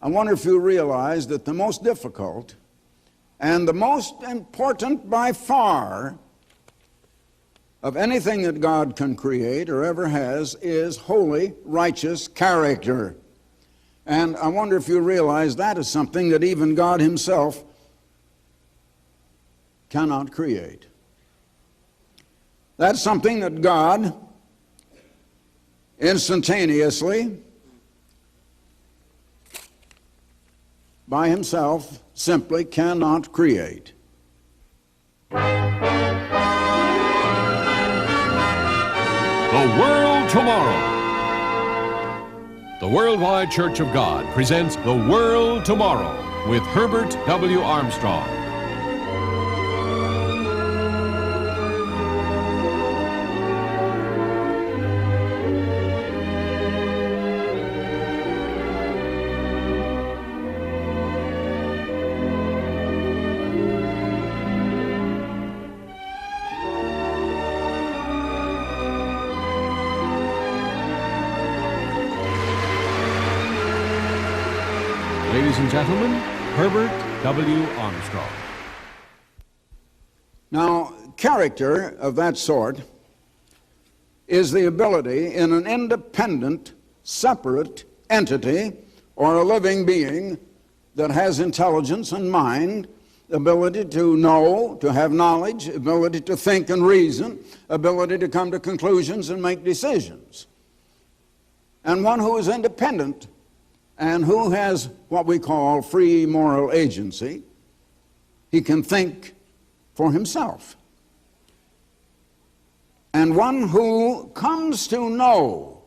I wonder if you realize that the most difficult and the most important by far of anything that God can create or ever has is holy, righteous character. And I wonder if you realize that is something that even God himself cannot create. That's something that God instantaneously, by himself, simply cannot create. The World Tomorrow. The Worldwide Church of God presents The World Tomorrow with Herbert W. Armstrong. Ladies and gentlemen, Herbert W. Armstrong. Now, character of that sort is the ability in an independent, separate entity or a living being that has intelligence and mind, ability to know, to have knowledge, ability to think and reason, ability to come to conclusions and make decisions. And one who is independent and who has what we call free moral agency. He can think for himself. And one who comes to know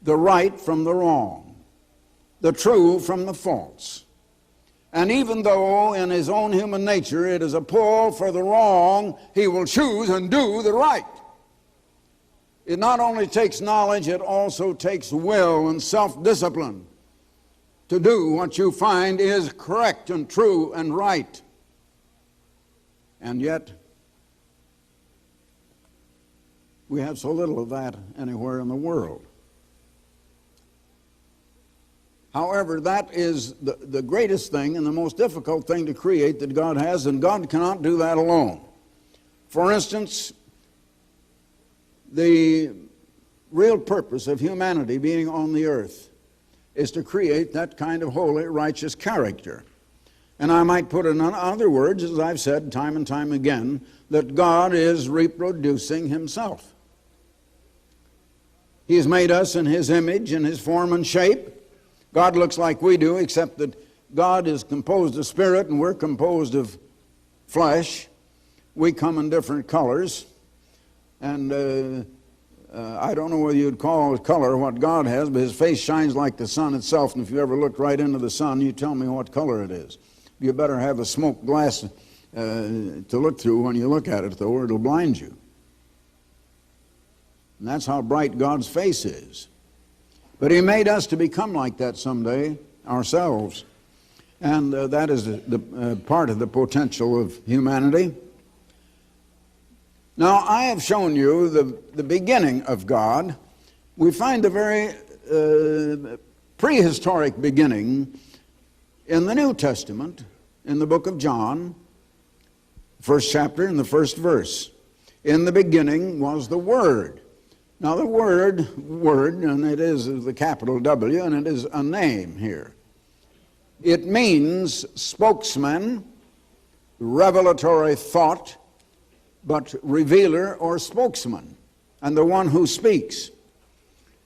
the right from the wrong, the true from the false. And even though in his own human nature it is a pull for the wrong, he will choose and do the right. It not only takes knowledge, it also takes will and self-discipline to do what you find is correct and true and right. And yet, we have so little of that anywhere in the world. However, that is the greatest thing and the most difficult thing to create that God has, and God cannot do that alone. For instance, the real purpose of humanity being on the earth is to create that kind of holy, righteous character. And I might put it in other words, as I've said time and time again, that God is reproducing himself. He has made us in his image, in his form and shape. God looks like we do, except that God is composed of spirit and we're composed of flesh. We come in different colors. And I don't know whether you'd call color what God has, but his face shines like the sun itself, and if you ever looked right into the sun, you tell me what color it is. You better have a smoked glass to look through when you look at it, though, or it'll blind you. And that's how bright God's face is. But he made us to become like that someday ourselves, and that is the part of the potential of humanity. Now, I have shown you the beginning of God. We find the very prehistoric beginning in the New Testament, in the book of John, first chapter and the first verse. In the beginning was the Word. Now, the word, and it is the capital W, and it is a name here. It means spokesman, revelatory thought, but revealer or spokesman, and the one who speaks.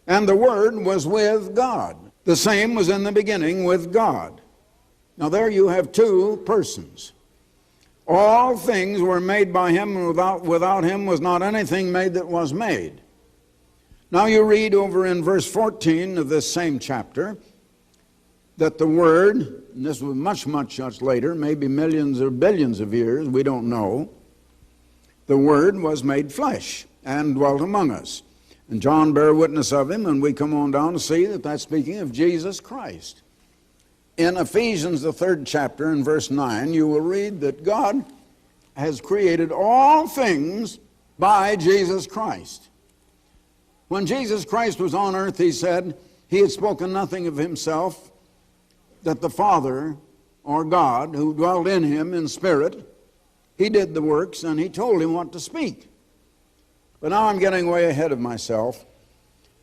And the Word was with God. The same was in the beginning with God. Now there you have two persons. All things were made by him, and without him was not anything made that was made. Now you read over in verse 14 of this same chapter that the Word, and this was much later, maybe millions or billions of years, we don't know, the Word was made flesh and dwelt among us. And John bare witness of him, and we come on down to see that that's speaking of Jesus Christ. In Ephesians, the 3rd chapter, in verse 9, you will read that God has created all things by Jesus Christ. When Jesus Christ was on earth, he said, he had spoken nothing of himself, that the Father, or God, who dwelt in him in spirit, he did the works and he told him what to speak. But now I'm getting way ahead of myself,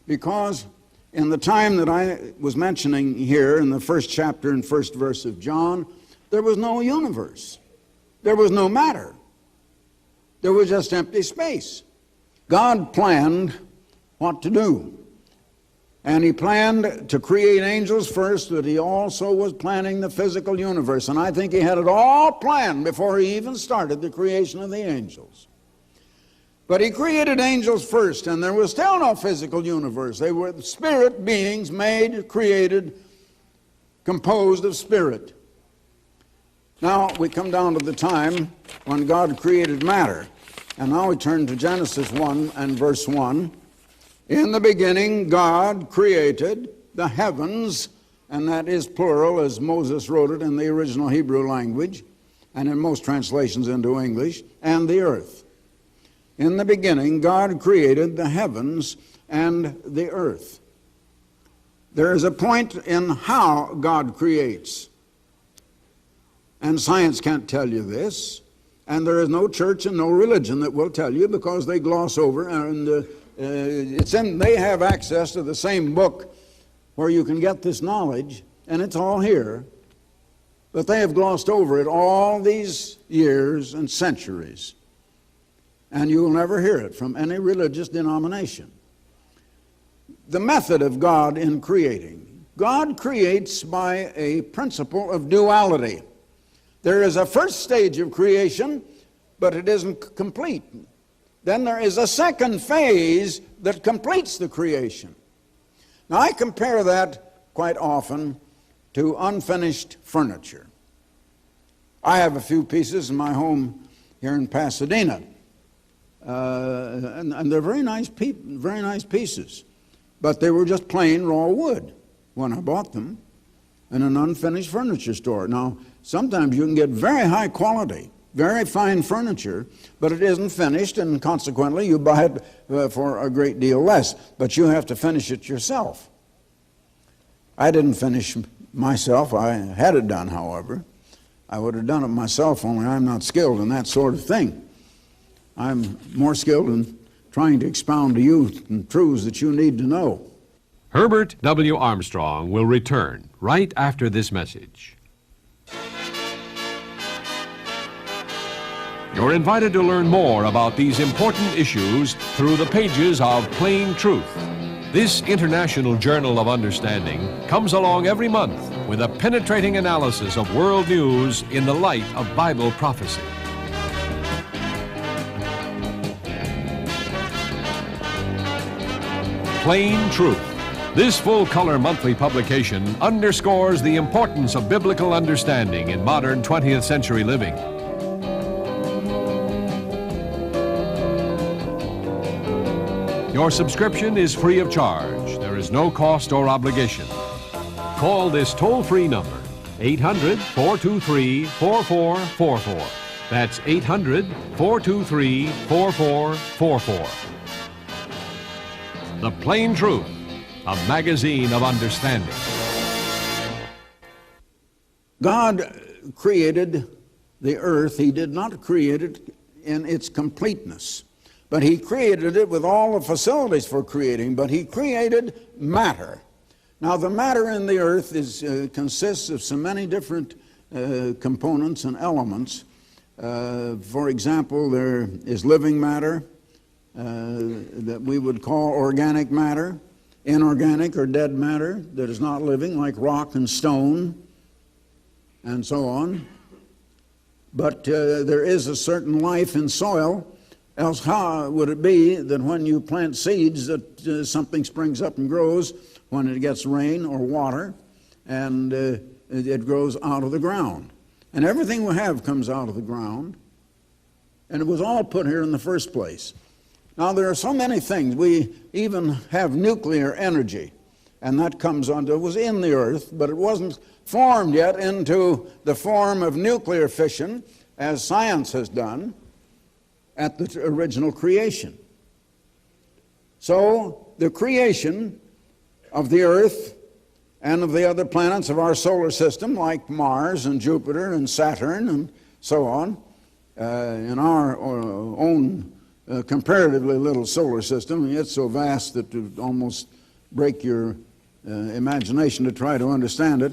because in the time that I was mentioning here in the first chapter and first verse of John, there was no universe. There was no matter. There was just empty space. God planned what to do. And he planned to create angels first, but he also was planning the physical universe. And I think he had it all planned before he even started the creation of the angels. But he created angels first, and there was still no physical universe. They were spirit beings made, created, composed of spirit. Now we come down to the time when God created matter. And now we turn to Genesis 1 and verse 1. In the beginning, God created the heavens, and that is plural as Moses wrote it in the original Hebrew language, and in most translations into English, and the earth. In the beginning, God created the heavens and the earth. There is a point in how God creates, and science can't tell you this, and there is no church and no religion that will tell you, because they gloss over, and they have access to the same book where you can get this knowledge, and it's all here, but they have glossed over it all these years and centuries, and you will never hear it from any religious denomination. The method of God in creating. God creates by a principle of duality. There is a first stage of creation, but it isn't complete. Then there is a second phase that completes the creation. Now I compare that quite often to unfinished furniture. I have a few pieces in my home here in Pasadena, and they're very nice pieces, but they were just plain raw wood when I bought them in an unfinished furniture store. Now sometimes you can get very high quality, very fine furniture, but it isn't finished, and consequently you buy it for a great deal less, but you have to finish it yourself. I didn't finish myself. I had it done, however. I would have done it myself, only I'm not skilled in that sort of thing. I'm more skilled in trying to expound to you truths that you need to know. Herbert W. Armstrong will return right after this message. You're invited to learn more about these important issues through the pages of Plain Truth. This international journal of understanding comes along every month with a penetrating analysis of world news in the light of Bible prophecy. Plain Truth. This full-color monthly publication underscores the importance of biblical understanding in modern 20th century living. Your subscription is free of charge. There is no cost or obligation. Call this toll-free number, 800-423-4444. That's 800-423-4444. The Plain Truth, a magazine of understanding. God created the earth. He did not create it in its completeness, but he created it with all the facilities for creating, but he created matter. Now the matter in the earth consists of so many different components and elements. For example, there is living matter that we would call organic matter, inorganic or dead matter that is not living, like rock and stone, and so on. But there is a certain life in soil, else how would it be that when you plant seeds that something springs up and grows when it gets rain or water, and it grows out of the ground. And everything we have comes out of the ground, and it was all put here in the first place. Now there are so many things. We even have nuclear energy, and that comes on. It was in the earth, but it wasn't formed yet into the form of nuclear fission, as science has done at the original creation. So the creation of the earth and of the other planets of our solar system, like Mars and Jupiter and Saturn and so on, in our own comparatively little solar system. It's so vast that it would almost break your imagination to try to understand it.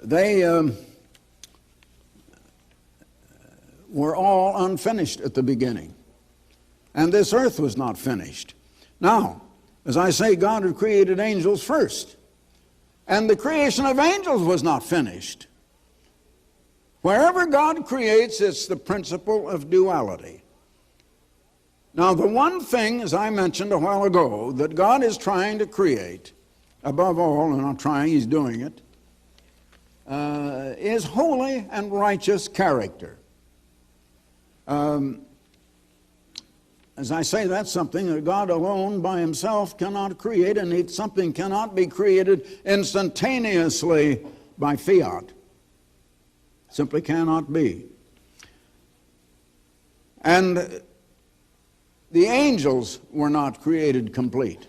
They were all unfinished at the beginning. And this earth was not finished. Now, as I say, God had created angels first. And the creation of angels was not finished. Wherever God creates, it's the principle of duality. Now, the one thing, as I mentioned a while ago, that God is trying to create, above all, and not trying, He's doing it, is holy and righteous character. As I say, that's something that God alone by Himself cannot create, and something cannot be created instantaneously by fiat. Simply cannot be. And the angels were not created complete.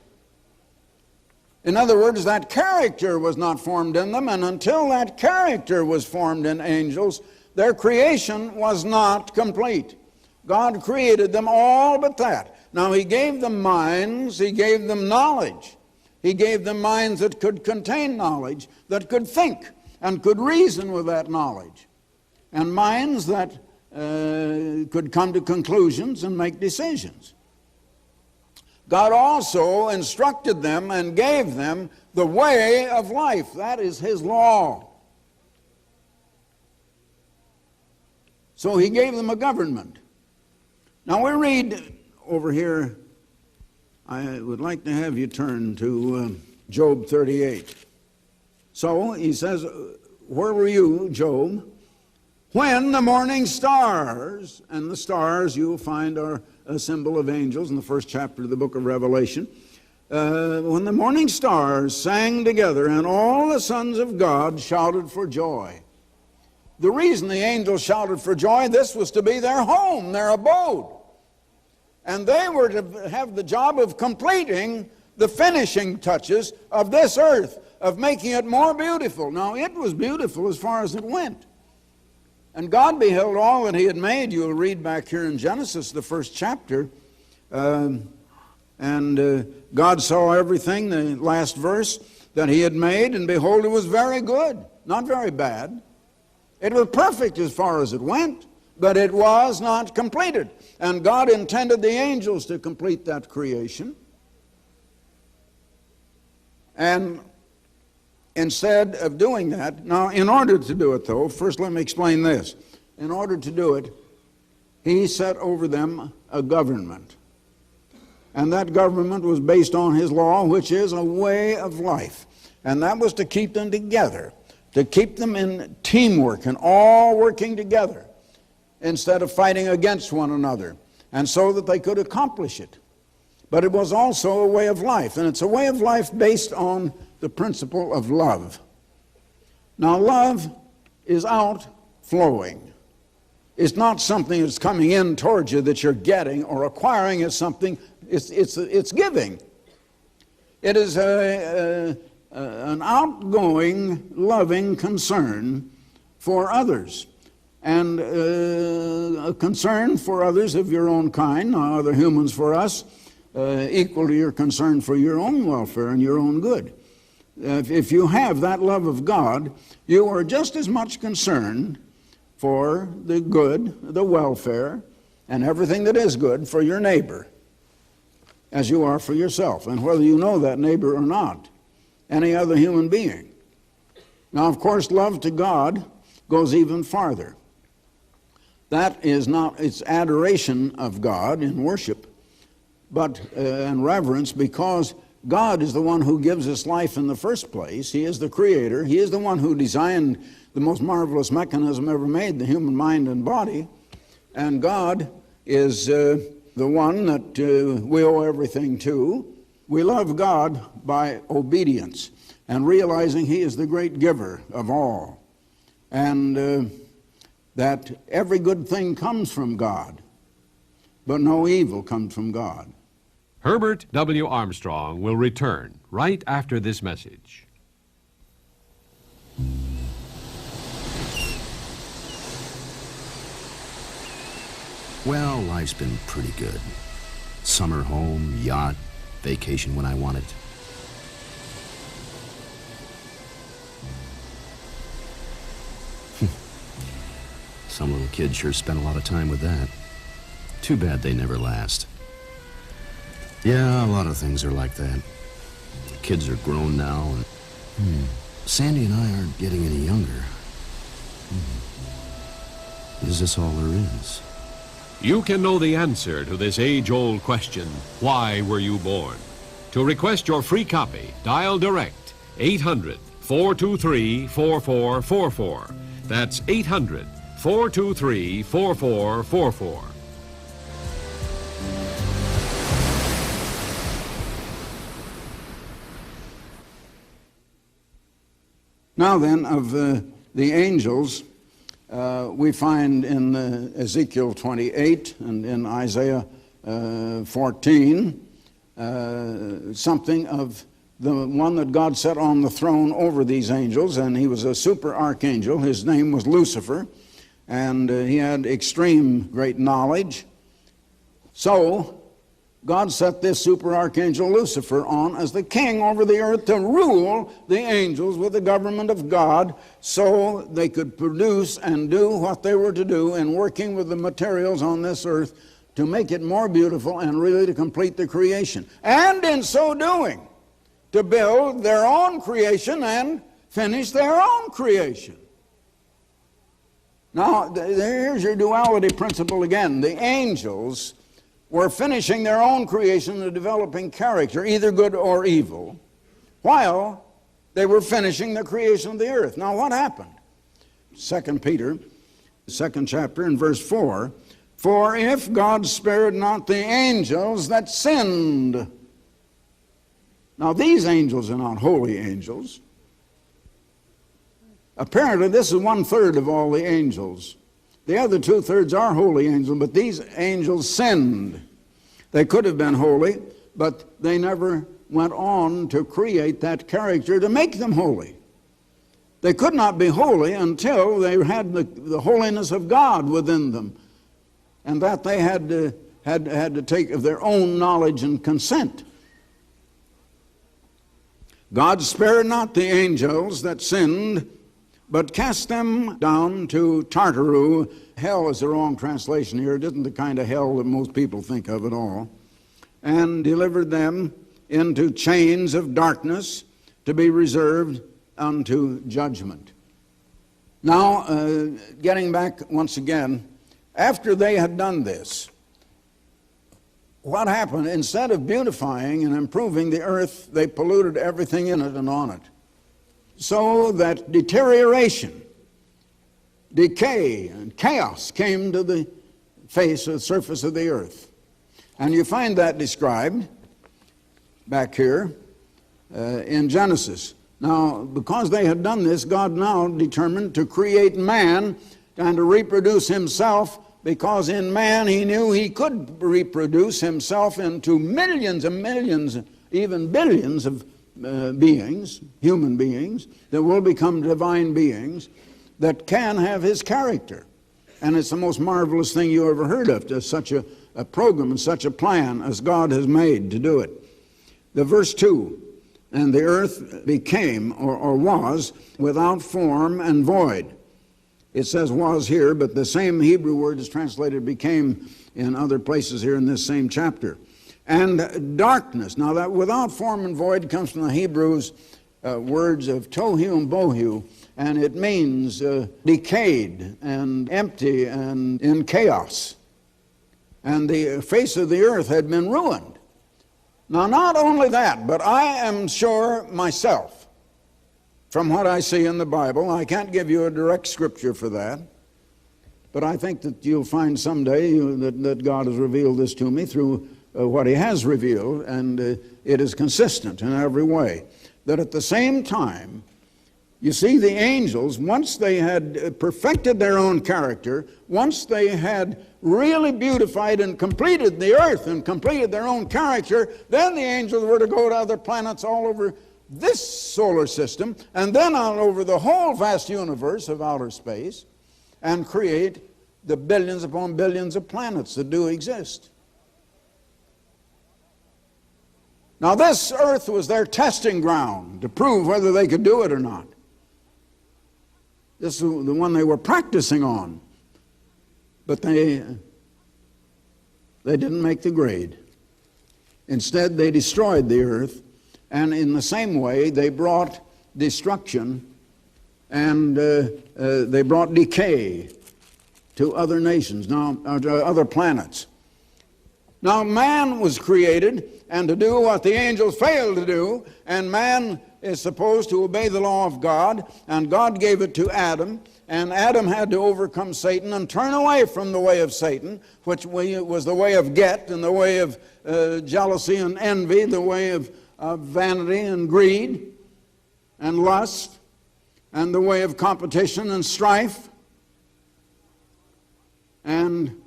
In other words, that character was not formed in them, and until that character was formed in angels, their creation was not complete. God created them all but that. Now, He gave them minds, He gave them knowledge. He gave them minds that could contain knowledge, that could think and could reason with that knowledge, and minds that could come to conclusions and make decisions. God also instructed them and gave them the way of life. That is His law. So He gave them a government. Now we read over here, I would like to have you turn to Job 38. So he says, where were you, Job, when the morning stars, and the stars you'll find are a symbol of angels in the first chapter of the book of Revelation, when the morning stars sang together and all the sons of God shouted for joy. The reason the angels shouted for joy, this was to be their home, their abode. And they were to have the job of completing the finishing touches of this earth, of making it more beautiful. Now, it was beautiful as far as it went. And God beheld all that He had made. You'll read back here in Genesis, the first chapter. God saw everything, the last verse, that He had made, and behold, it was very good, not very bad. It was perfect as far as it went, but it was not completed. And God intended the angels to complete that creation. And instead of doing that, now in order to do it though, first let me explain this. In order to do it, He set over them a government. And that government was based on His law, which is a way of life. And that was to keep them together, to keep them in teamwork and all working together instead of fighting against one another, and so that they could accomplish it. But it was also a way of life, and it's a way of life based on the principle of love. Now, love is outflowing. It's not something that's coming in towards you that you're getting or acquiring. It's something, it's giving. It is an outgoing, loving concern for others, and a concern for others of your own kind, other humans for us, equal to your concern for your own welfare and your own good. If you have that love of God, you are just as much concerned for the good, the welfare, and everything that is good for your neighbor as you are for yourself, and whether you know that neighbor or not, any other human being. Now, of course, love to God goes even farther. That is not, it's adoration of God in worship, but and reverence, because God is the one who gives us life in the first place. He is the creator. He is the one who designed the most marvelous mechanism ever made, the human mind and body. And God is the one that we owe everything to. We love God by obedience and realizing He is the great giver of all, and that every good thing comes from God, but no evil comes from God. Herbert W. Armstrong will return right after this message. Well, life's been pretty good. Summer home, yacht, vacation when I want it. Some little kids sure spend a lot of time with that. Too bad they never last. Yeah, a lot of things are like that. The kids are grown now, and Sandy and I aren't getting any younger. Is this all there is? You can know the answer to this age-old question, why were you born? To request your free copy, dial direct 800-423-4444. That's 800-423-4444. Now then, of the angels, we find in Ezekiel 28 and in Isaiah 14 something of the one that God set on the throne over these angels, and he was a super archangel. His name was Lucifer, and he had extreme great knowledge. So God set this super archangel Lucifer on as the king over the earth to rule the angels with the government of God, so they could produce and do what they were to do in working with the materials on this earth to make it more beautiful and really to complete the creation. And in so doing, to build their own creation and finish their own creation. Now, here's your duality principle again. The angels were finishing their own creation and developing character, either good or evil, while they were finishing the creation of the earth. Now, what happened? 2 Peter, 2nd chapter, and verse 4, "For if God spared not the angels that sinned." Now, these angels are not holy angels. Apparently, this is 1/3 of all the angels. The other 2/3 are holy angels, but these angels sinned. They could have been holy, but they never went on to create that character to make them holy. They could not be holy until they had the holiness of God within them, and that they had to take of their own knowledge and consent. God spared not the angels that sinned, but cast them down to Tartaru. Hell is the wrong translation here. It isn't the kind of hell that most people think of at all. And delivered them into chains of darkness to be reserved unto judgment. Now, getting back once again, after they had done this, what happened? Instead of beautifying and improving the earth, they polluted everything in it and on it, so that deterioration, decay, and chaos came to the surface of the earth. And you find that described back here in Genesis. Now, because they had done this, God now determined to create man and to reproduce himself, because in man he knew he could reproduce himself into millions and millions, even billions of beings, human beings, that will become divine beings that can have his character. And it's the most marvelous thing you ever heard of, to such a program and such a plan as God has made to do it. The verse 2, "And the earth became," or was, "without form and void." It says was here, but the same Hebrew word is translated became in other places here in this same chapter. "And darkness." Now that without form and void comes from the Hebrews words of tohu and bohu, and it means decayed and empty and in chaos. And the face of the earth had been ruined. Now, not only that, but I am sure myself, from what I see in the Bible, I can't give you a direct scripture for that, but I think that you'll find someday that God has revealed this to me through what he has revealed, and it is consistent in every way, that at the same time You see, the angels, once they had perfected their own character, once they had really beautified and completed the earth and completed their own character, then the angels were to go to other planets all over this solar system, and then all over the whole vast universe of outer space, and create the billions upon billions of planets that do exist. Now, this earth was their testing ground to prove whether they could do it or not. This is the one they were practicing on. But they didn't make the grade. Instead, they destroyed the earth, and in the same way, they brought destruction and they brought decay to other nations, to other planets. Now, man was created and to do what the angels failed to do, and man is supposed to obey the law of God, and God gave it to Adam, and Adam had to overcome Satan and turn away from the way of Satan, which was the way of get and the way of jealousy and envy, the way of vanity and greed and lust, and the way of competition and strife, and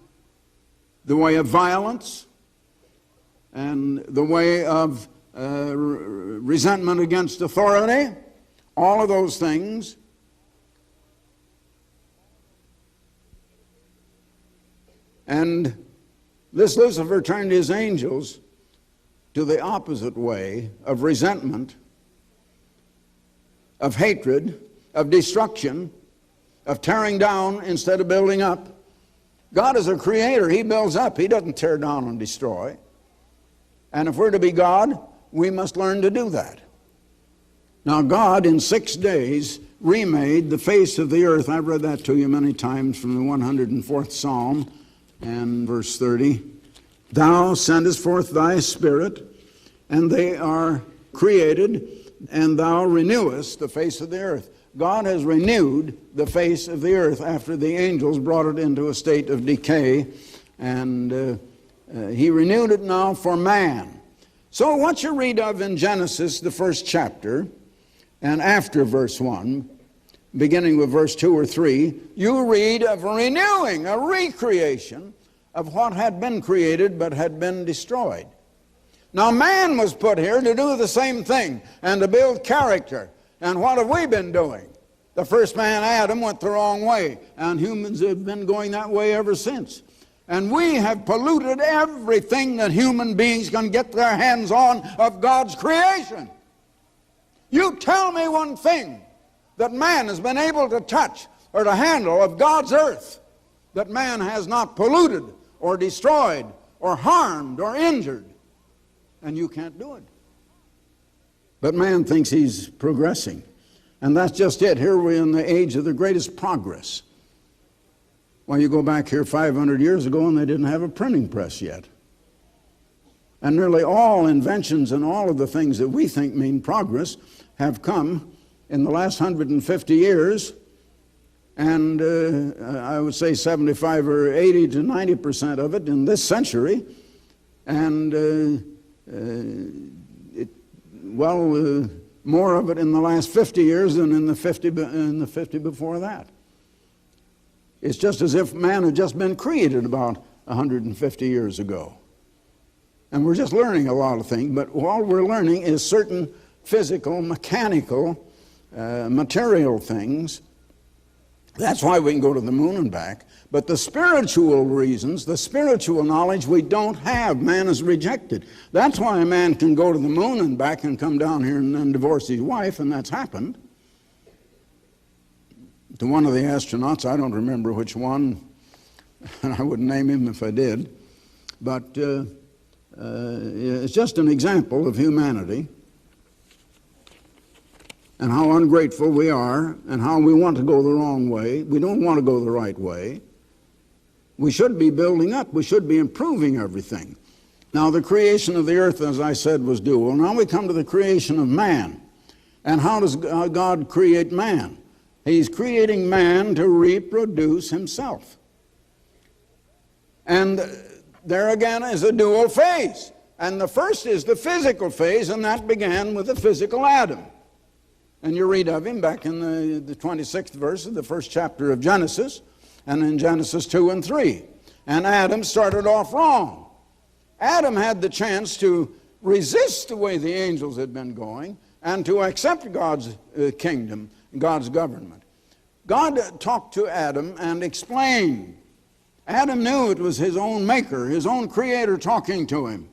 the way of violence, and the way of resentment against authority, all of those things. And this Lucifer turned his angels to the opposite way of resentment, of hatred, of destruction, of tearing down instead of building up. God is a creator. He builds up. He doesn't tear down and destroy. And if we're to be God, we must learn to do that. Now, God in 6 days remade the face of the earth. I've read that to you many times from the 104th Psalm and verse 30. Thou sendest forth thy spirit, and they are created, and thou renewest the face of the earth. God has renewed the face of the earth after the angels brought it into a state of decay, and he renewed it now for man. So what you read of in Genesis, the first chapter, and after verse 1, beginning with verse 2 or 3, you read of a renewing, a recreation of what had been created but had been destroyed. Now man was put here to do the same thing and to build character. And what have we been doing? The first man, Adam, went the wrong way, and humans have been going that way ever since. And we have polluted everything that human beings can get their hands on of God's creation. You tell me one thing that man has been able to touch or to handle of God's earth that man has not polluted or destroyed or harmed or injured, and you can't do it. But man thinks he's progressing. And that's just it. Here we're in the age of the greatest progress. Well, you go back here 500 years ago and they didn't have a printing press yet. And nearly all inventions and all of the things that we think mean progress have come in the last 150 years. And I would say 75 or 80 to 90% of it in this century. And more of it in the last 50 years than in the 50 before that. It's just as if man had just been created about 150 years ago. And we're just learning a lot of things, but all we're learning is certain physical, mechanical, material things. That's why we can go to the moon and back. But the spiritual reasons, the spiritual knowledge we don't have, man has rejected. That's why a man can go to the moon and back and come down here and then divorce his wife, and that's happened. To one of the astronauts, I don't remember which one, and I wouldn't name him if I did, but it's just an example of humanity and how ungrateful we are and how we want to go the wrong way. We don't want to go the right way. We should be building up. We should be improving everything. Now, the creation of the earth, as I said, was dual. Now we come to the creation of man. And how does God create man? He's creating man to reproduce himself. And there again is a dual phase. And the first is the physical phase, and that began with the physical Adam. And you read of him back in the 26th verse of the first chapter of Genesis, and in Genesis 2 and 3. And Adam started off wrong. Adam had the chance to resist the way the angels had been going and to accept God's kingdom, God's government. God talked to Adam and explained. Adam knew it was his own maker, his own creator talking to him.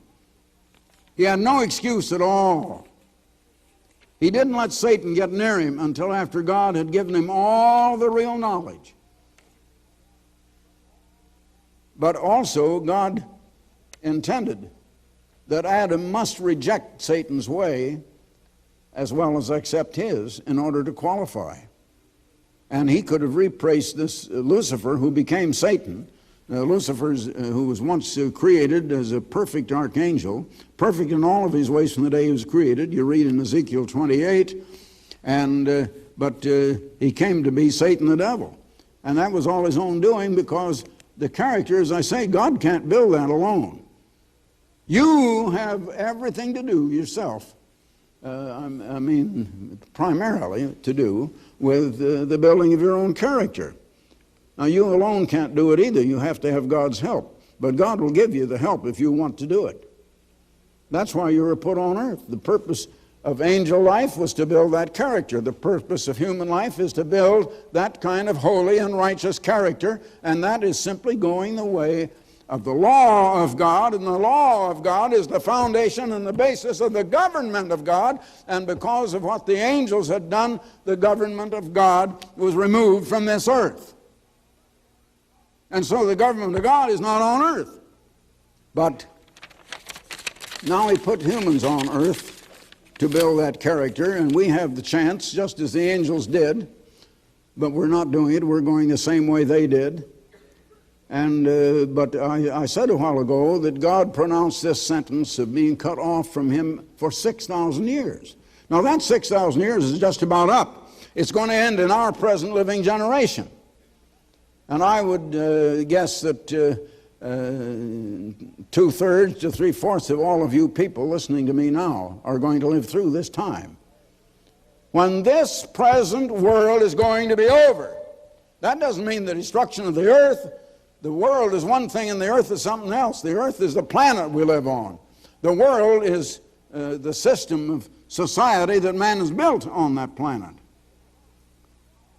He had no excuse at all. He didn't let Satan get near him until after God had given him all the real knowledge. But also, God intended that Adam must reject Satan's way as well as accept his in order to qualify. And he could have replaced this Lucifer, who became Satan. Lucifer, who was once created as a perfect archangel, perfect in all of his ways from the day he was created. You read in Ezekiel 28, but he came to be Satan the devil. And that was all his own doing, because the character, as I say, God can't build that alone. You have everything to do yourself, primarily to do with the building of your own character. Now, you alone can't do it either. You have to have God's help. But God will give you the help if you want to do it. That's why you were put on earth. The purpose of angel life was to build that character. The purpose of human life is to build that kind of holy and righteous character, and that is simply going the way of the law of God, and the law of God is the foundation and the basis of the government of God, and because of what the angels had done, the government of God was removed from this earth. And so the government of God is not on earth. But now he put humans on earth to build that character, and we have the chance, just as the angels did, but we're not doing it. We're going the same way they did. And but I said a while ago that God pronounced this sentence of being cut off from him for 6,000 years. Now that 6,000 years is just about up. It's going to end in our present living generation. And I would guess that 2/3 to 3/4 of all of you people listening to me now are going to live through this time, when this present world is going to be over. That doesn't mean the destruction of the earth. The world is one thing and the earth is something else. The earth is the planet we live on. The world is the system of society that man has built on that planet.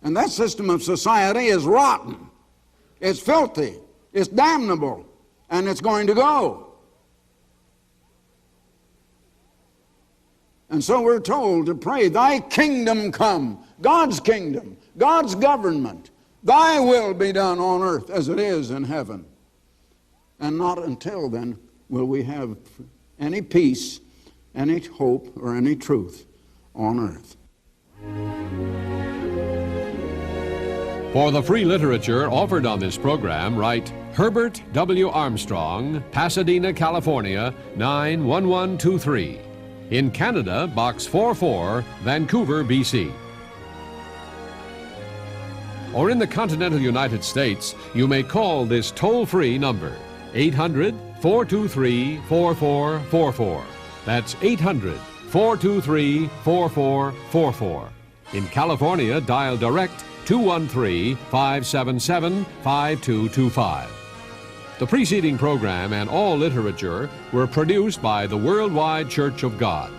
And that system of society is rotten. It's filthy, it's damnable, and it's going to go. And so we're told to pray, thy kingdom come, God's kingdom, God's government, thy will be done on earth as it is in heaven. And not until then will we have any peace, any hope, or any truth on earth. For the free literature offered on this program, write Herbert W. Armstrong, Pasadena, California, 91123. In Canada, Box 44, Vancouver, BC. Or in the continental United States, you may call this toll-free number, 800-423-4444. That's 800-423-4444. In California, dial direct 213-577-5225. The preceding program and all literature were produced by the Worldwide Church of God.